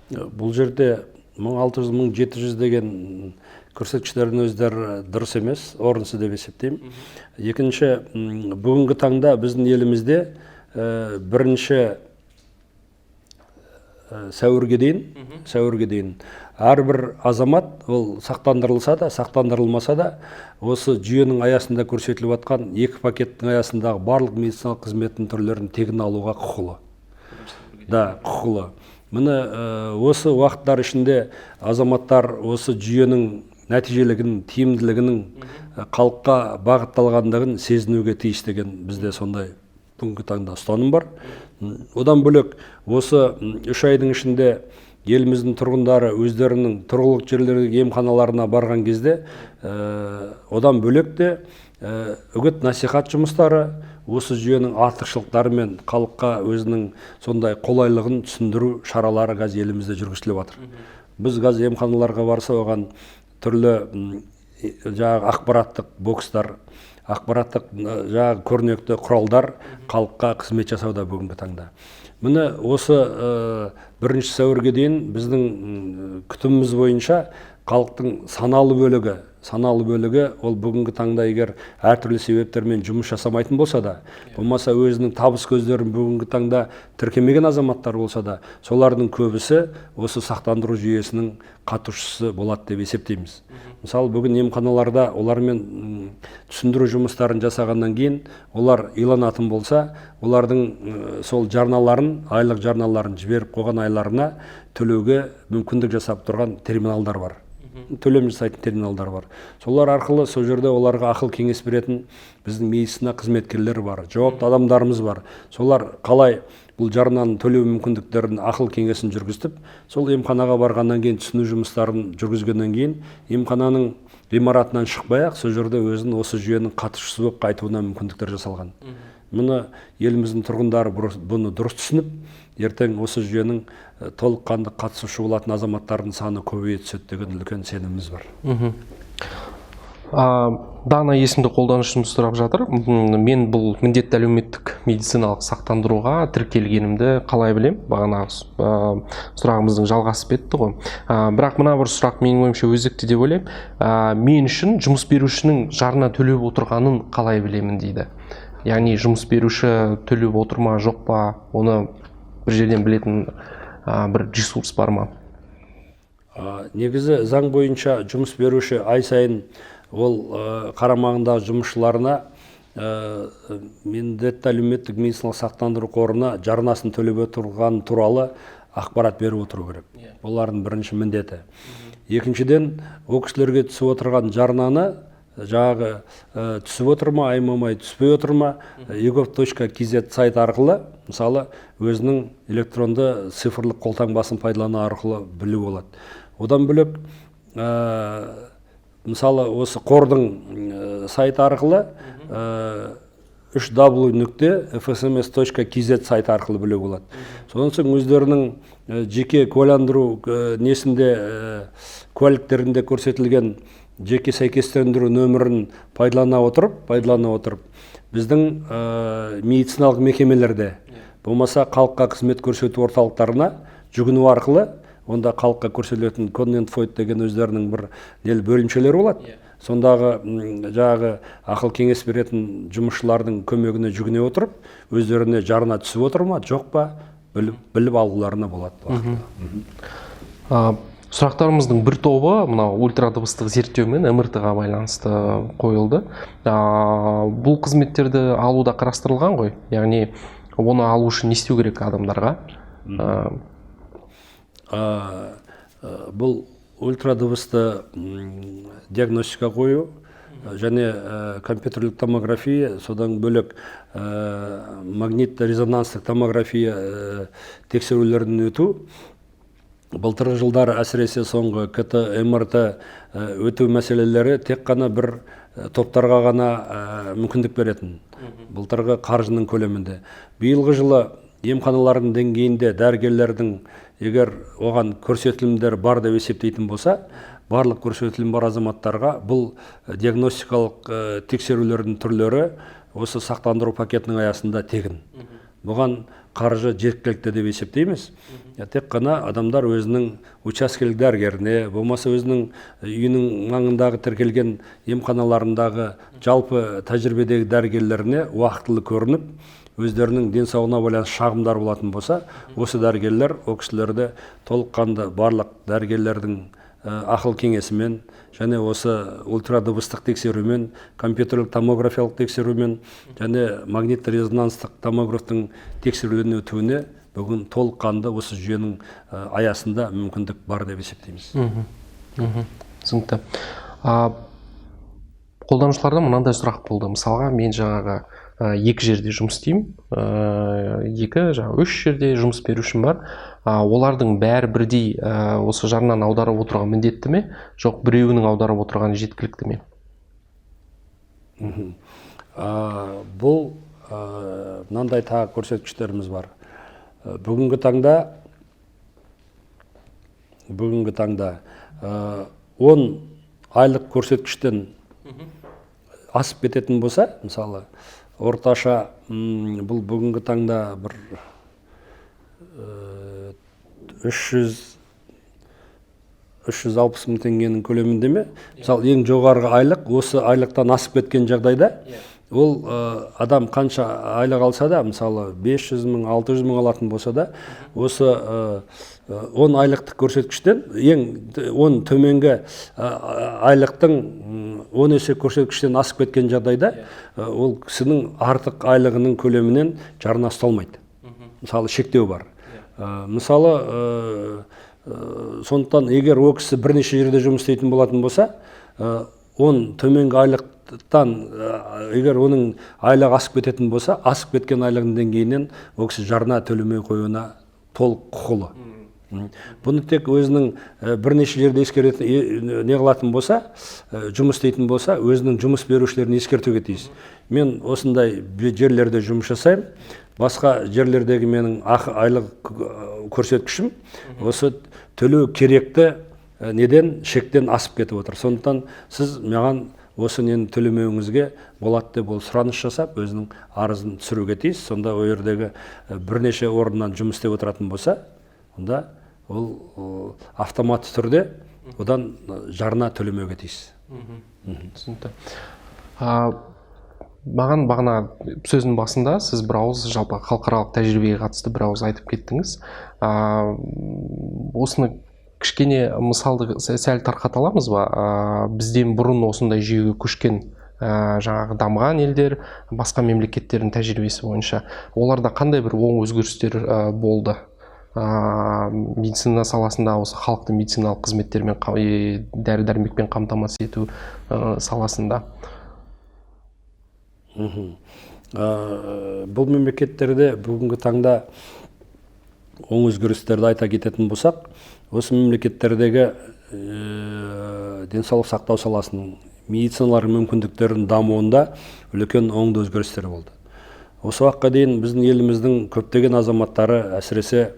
Speaker 2: Бұл жерде 1600-1700 деген көрсеткіштердің өздері дұрыс емес, орынсыз деп есептеймін. Екінші, бүгінгі таңда біздің елімізде бірінші сәуірге дейін әрбір азамат ол сақтандырылса да, сақтандырылмаса да, осы жүйенің аясында көрсетіліп жатқан екі пакеттің аясындағы барлық медициналық қызметтің түрлерін тегін алуға құқылы. Құқылы. Міне осы уақыттар ішінде азаматтар осы жүйенің нәтижелігінің, тиімділігінің халыққа бағытталғандығын сезінуге тиіс деген бізде сондай бүгінгі таңда ұстаным бар. Одан бөлек осы 3 айдың ішінде еліміздің тұрғындары өздерінің тұрғылықты жерлердегі емханаларына барған кезде одан бөлек те үгіт насихат жұмыстары осы жүйенің артықшылықтары мен халыққа өзінің сондай қолайлығын түсіндіру шаралары қазір елімізде жүргізіліп жатыр. Біз қазір емханаларға барса оған түрлі ақпараттық бокстар, ақпараттық көрнекті құралдар халыққа қызмет жасауда бүгінгі таңда. Міне осы 1 сәуірге дейін біздің күтіміміз бойынша халықтың саналы бөлігі саналы бөлігі ол бүгінгі таңда егер әртүрлі себептермен жұмыс жасамайтын болса да, болмаса өзінің табыс көздерін бүгінгі таңда тіркемеген азаматтар болса да, солардың көбісі осы сақтандыру жүйесінің қатысушысы болады деп есептейміз. Мысалы, бүгін емханаларда олармен түсіндіру жұмыстарын жасағаннан кейін, олар иланатын болса, олардың сол жарналарын, айлық жарналарын жіберіп қойған айларына төлеуге мүмкіндік жасап тұрған терминалдар бар. Төлем жасайтын терминалдар бар. Солар арқылы сол жерде оларға ақыл кеңес беретін біздің медицина қызметкерлері бар, жауапты адамдарымыз бар. Солар қалай бұл жарнаның төлеу мүмкіндіктерін ақыл кеңесін жүргізіп, сол емханаға барғаннан кейін түсіну жұмыстарын жүргізгеннен кейін, емхананың ғимаратынан шықпай-ақ сол жерде өзін осы жүйенің қатысушысы болып қайтуына мүмкіндіктер жасалған. Мұны еліміздің тұрғындары бұны дұрыс түсініп, ертең осы жүйенің толыққанды қатысушы болатын азаматтардың саны көбейе түседі деген үлкен сеніміміз бар.
Speaker 1: Дана есімді қолданушымыз сұрап жатыр. Мен бұл міндетті әлеуметтік медициналық сақтандыруға тіркелгенімді қалай білем? Бағанағы сұрағымыздың жалғасып кетті ғой. Бірақ мына бір сұрақ менің ойымша өзекті деп ойлаймын. Мен үшін жұмыс берушінің жарна төлеп отырғанын қалай білемін дейді. Яғни жұмыс беруші төлеп отыр ма, жоқ па, оны бір жерден білетін бір ресурс бар ма?
Speaker 2: Негізі заң бойынша жұмыс беруші ай сайын ол қарамағындағы жұмысшыларына міндетті әлеуметтік медициналық сақтандыру қорына жарнасын төлеп отырған туралы ақпарат беріп отыру керек. Олардың бірінші міндеті. Екіншіден, ол кісілерге түсіп отырған жарнаны жаңағы түсіп отыр ма, аймамай түспей отыр ма, egov.kz сайт арқылы, мысалы, өзінің электронды цифрлық қолтаңбасын пайдалану арқылы білу болады. Одан бөлек, мысалы, осы қордың сайт арқылы www.fsms.kz сайт арқылы білу болады. Содан соң өздерінің жеке куәландыру несінде куәліктерінде көрсетілген жеке сәйкестендіру нөмірін пайдалана отырып, біздің медициналық мекемелерде, болмаса халыққа қызмет көрсету орталықтарына жүгіну арқылы, онда халыққа көрсетілетін Коннент-Фойт деген өздерінің бір бөлімшелері болады. Сондағы жаңағы ақыл кеңес беретін жұмысшылардың көмегіне жүгіне отырып, өздеріне жарна түсіп отыр ма, жоқ па, біліп алуларына болады.
Speaker 1: Сұрақтарымыздың бір тобы мына ультрадыбыстық зерттеумен МРТ-ға байланысты қойылды. Бұл қызметтерді алуда қарастырылған ғой, яғни оны алу үшін не істеу керек адамдарға?
Speaker 2: Бұл ультрадыбысты диагностика қою және компьютерлік томография, содан бөлек магнитті-резонанстық томография тексерулерін өту. Былтырғы жылдары әсіресе соңғы КТ, МРТ өту мәселелері тек қана бір топтарға ғана мүмкіндік беретін. Былтырғы қаржының көлемінде. Биылғы жылы емханалардың деңгейінде дәрігерлердің егер оған көрсетілімдер бар деп есептейтін болса, барлық көрсетілім бар азаматтарға бұл диагностикалық тексерулердің түрлері осы сақтандыру пакетінің аясында тегін. Бұған қаржы жеткілікті деп есептейміз. Тек қана адамдар өзінің учаскелік дәрігеріне, болмаса өзінің үйінің маңындағы тіркелген емханаларындағы жалпы тәжірибедегі дәрігерлеріне уақытылы көрініп, өздерінің денсаулығына байланысты шағымдар болатын болса, осы дәрігерлер ол кісілерді толыққанды барлық дәрігерлердің ақыл кеңесімен және осы ультрадыбыстық тексерумен, компьютерлік томографиялық тексерумен және магнитті-резонанстық томографтың тексерулерін өтуіне бүгін толыққанды осы жүйенің аясында мүмкіндік бар деп есептейміз.
Speaker 1: Түсінікті. Қолданушылардан мынандай сұрақ болды. Мысалға, мен жаңағы екі жерде жұмыс істеймін, үш жерде жұмыс берушім бар. Олардың бәрі бірдей осы жарнаны аударып отырған міндетті ме, жоқ біреуінің аударып отырғаны жеткілікті ме?
Speaker 2: Бұл мынандай тағы көрсеткіштеріміз бар. Бүгінгі таңда 10 айлық көрсеткіштен асып кететін болса, мысалы, орташа бұл бүгінгі таңда бір 300 360 мың теңгенің көлемінде ме? Мысалы, ең жоғарғы айлық, осы айлықтан асып кеткен жағдайда, ол адам қанша айлық алса да, мысалы 500 мың, 600 мың алатын болса да, осы 10 айлықтық көрсеткіштен ең 10 төменгі айлықтың 10 есе көрсеткіштен асып кеткен жағдайда, ол кісінің артық айлығының көлемінен жарна ұсталмайды. Мысалы, шектеу бар. Мысалы, сондықтан егер ол кісі бірнеше жерде жұмыс істейтін болатын болса, 10 төменгі айлықтан егер оның айлығы асып кететін болса, асып кеткен айлығының деңгейінен ол кісі жарна төлемей қоюына толық құқылы. Бұны тек өзінің бірнеше жерде ескеретін не қылатын болса, жұмыс істейтін болса, өзінің жұмыс берушілерін ескертуге тиіс. Мен осындай жерлерде жұмыс жасаймын. Басқа жерлердегі менің айлық көрсеткішім осы төлеу керекті неден шектен асып кетіп отыр. Сондықтан сіз маған осы нені төлемеуіңізге болады деп ол сұраныс жасап, өзінің арызын түсіруге тиіс. Сонда ол жердегі бірнеше орыннан жұмыс істеп отыратын болса, онда ол автоматты түрде одан жарна төлемеуге тиіс.
Speaker 1: Түсінікті. Маған бағана сөздің басында сіз бір ауыз жалпы халықаралық тәжірибеге қатысты бір ауыз айтып кеттіңіз. Осыны кішкене мысалды сәл тарқата аламыз ба? Бізден бұрын осындай жүйеге көшкен жаңағы дамыған елдер, басқа мемлекеттердің тәжірибесі бойынша оларда қандай бір оң өзгерістер болды? Медицина саласында осы халықты медициналық қызметтермен, дәрі-дәрмекпен қамтамасыз ету саласында.
Speaker 2: Бұл мемлекеттерде бүгінгі таңда оң өзгерістерді айта кететін болсақ, осы мемлекеттердегі денсаулық сақтау саласының медициналар мүмкіндіктерінің дамуында үлкен оң өзгерістер болды. Осы уақытқа дейін біздің еліміздің көптеген азаматтары, әсіресе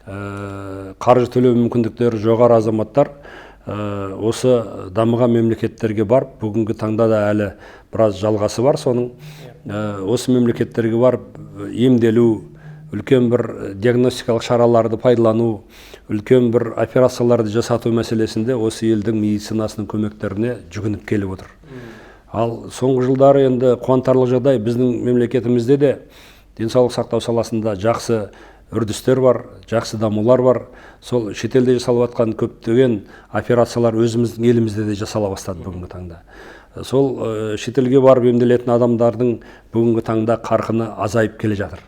Speaker 2: қаржы төлеу мүмкіндіктері жоғары азаматтар осы дамыған мемлекеттерге барып, бүгінгі таңда да әлі біраз жалғасы бар соның. Осы мемлекеттерге барып емделу, үлкен бір диагностикалық шараларды пайдалану, үлкен бір операцияларды жасату мәселесінде осы елдің медицинасының көмектеріне жүгініп келіп отыр. Ал соңғы жылдары енді қуантарлық жағдай, біздің мемлекетімізде де денсаулық сақтау саласында жақсы үрдістер бар, жақсы дамулар бар. Сол шетелде жасалып жатқан көптеген операциялар өзіміздің елімізде де жасала бастады бүгінгі таңда. Сол шетелге барып емделетін адамдардың бүгінгі таңда қарқыны азайып келе жатыр.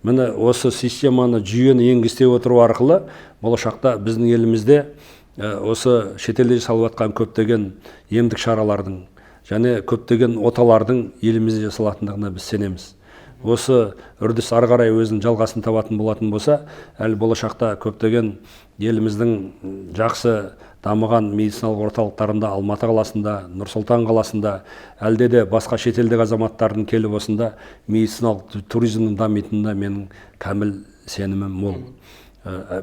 Speaker 2: Міне осы системаны, жүйені енгізте отыру арқылы болашақта біздің елімізде осы шетелде жасалып жатқан көптеген емдік шаралардың және көптеген оталардың елімізде жасалатындығына біз сенеміз. Осы үрдіс ары қарай өзінің жалғасын табатын болатын болса, әлі болашақта көптеген еліміздің жақсы дамыған медициналық орталықтарында, Алматы қаласында, Нұр-Сұлтан қаласында, әлде де басқа шетелдік азаматтардың келіп осында медициналық туризмнің дамитынына менің кәміл сенімім мол.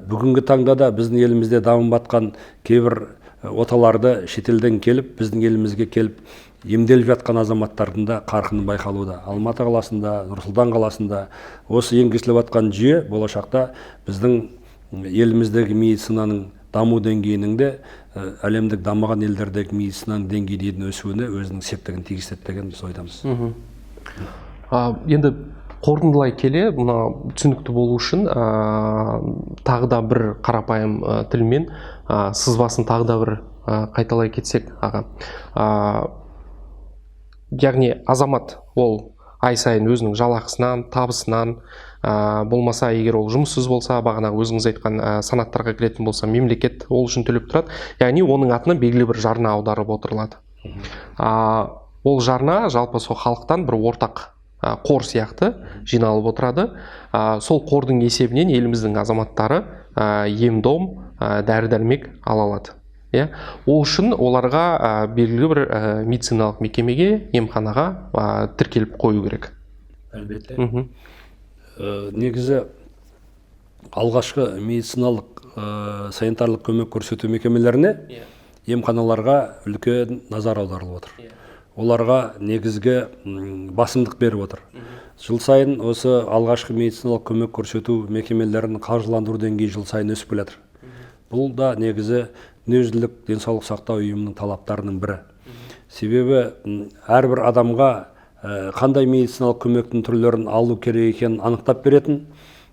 Speaker 2: Бүгінгі таңда да біздің елімізде дамып жатқан кейбір оталарды шетелден келіп, біздің елімізге келіп емделіп жатқан азаматтардың да қарқыны байқалуда. Алматы қаласында, Нұр-Сұлтан қаласында осы енгізіліп жатқан жүйе болашақта біздің еліміздегі медицинаның даму деңгейінің де әлемдік дамыған елдердегі медицинаның деңгейінің өсуіне өзінің септігін тигізеді деген біз ойдамыз.
Speaker 1: Енді қорытындылай келе, мына түсінікті болу үшін тағы да бір қарапайым тілмен сызбасын тағы да бір қайталай кетсек, аға. Яғни азамат ол ай сайын өзінің жалақысынан, табысынан, болмаса егер ол жұмыссыз болса, бағана өзіңіз айтқан санаттарға кіретін болса, мемлекет ол үшін төлеп тұрады. Яғни оның атына белгілі бір жарна аударып отырылады. Ол жарна жалпы сол халықтан бір ортақ қор сияқты жиналып отырады. Сол қордың есебінен еліміздің азаматтары ем-дом, дәрі-дәрмек ала алады. Ол үшін оларға белгілі бір медициналық мекемеге, емханаға тіркеліп қою керек.
Speaker 2: Әлбетте. Негізі алғашқы медициналық санитарлық көмек көрсету мекемелеріне, емханаларға үлкен назар аударылып отыр. Оларға негізгі басымдық беріп отыр. Жыл сайын осы алғашқы медициналық көмек көрсету мекемелерін қаржыландыру деңгейі жыл сайын өсіп келе жатыр. Бұл да негізі дүниежүзілік денсаулық сақтау ұйымының талаптарының бірі. Себебі әрбір адамға қандай медициналық көмектің түрлерін алу керек екенін анықтап беретін,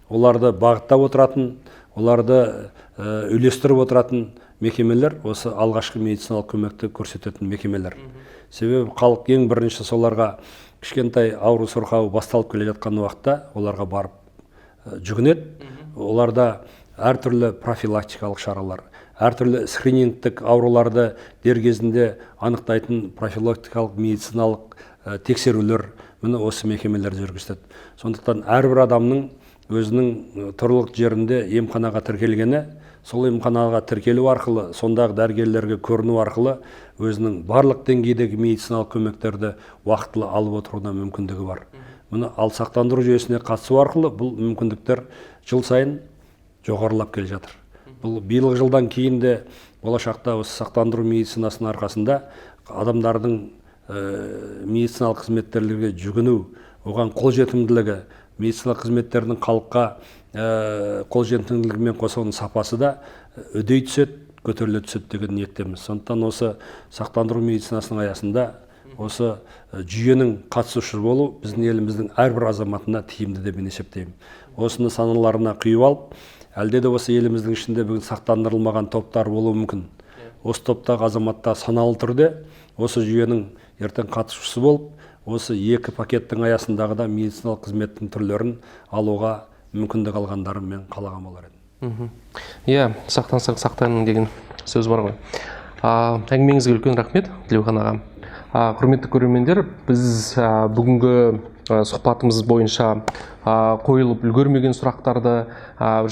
Speaker 2: оларды бағыттап отыратын, оларды үйлестіріп отыратын мекемелер осы алғашқы медициналық көмекті көрсететін мекемелер. Себебі халық ең бірінші соларға кішкентай ауру сырқауы басталып келе жатқан уақытта оларға барып жүгінеді. Оларда әртүрлі профилактикалық шаралар, әртүрлі скринингтік ауруларды дер кезінде анықтайтын профилактикалық медициналық тексерулер міне осы мекемелер жүргізеді. Сондықтан әрбір адамның өзінің тұрғылықты жерінде емханаға тіркелгені, сол емханаға тіркелу арқылы, сондағы дәрігерлерге көріну арқылы өзінің барлық деңгейдегі медициналық көмектерді уақытылы алып отыруына мүмкіндігі бар. Міне ал сақтандыру жүйесіне қатысу арқылы бұл мүмкіндіктер жыл сайын жоғарылап келе жатыр. Бұл биылғы жылдан кейін де болашақта осы сақтандыру медицинасының арқасында адамдардың медициналық қызметтерге жүгіну, оған қолжетімділігі, медициналық қызметтердің халыққа қолжетімділігімен қоса оның сапасы да үдей түседі, көтеріле түседі деген ниеттеміз. Сондықтан осы сақтандыру медицинасының аясында осы жүйенің қатысушы болу біздің еліміздің әрбір азаматына тиімді деп есептеймін. Осыны саналарына құйып алып, әлде де осы еліміздің ішінде бүгін сақтандырылмаған топтар болуы мүмкін. Осы топтағы азаматтар саналы түрде осы жүйенің ертең қатысушысы болып, осы екі пакеттің аясындағы да медициналық қызметтің түрлерін алуға мүмкіндік алғандарын мен қалаған болар едім.
Speaker 1: Иә, сақтансаң сақтаның деген сөз бар ғой. Әңгімеңізге үлкен рахмет, Тілеухан аға. Құрметті көрермендер, біз бүгінгі сұхбатымыз бойынша қойылып үлгермеген сұрақтарды,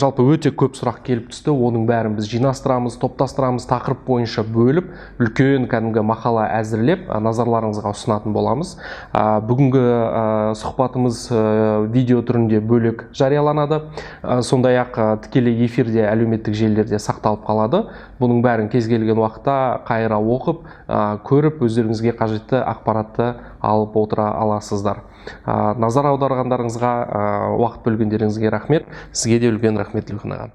Speaker 1: жалпы өте көп сұрақ келіп түсті. Оның бәрін біз жинастырамыз, топтастырамыз, тақырып бойынша бөліп, үлкен кәдімгі мақала әзірлеп, назарларыңызға ұсынатын боламыз. Бүгінгі сұхбатымыз видео түрінде бөлек жарияланады. Сондай-ақ тікелей эфирде әлеуметтік желілерде сақталып қалады. Бұның бәрін кез келген уақытта қайыра оқып, көріп, өздеріңізге қажетті ақпаратты алып отыра аласыздар. Назар аударғандарыңызға, уақыт бөлгендеріңізге рахмет. Сізге де үлкен рахмет, Тілеухан аға.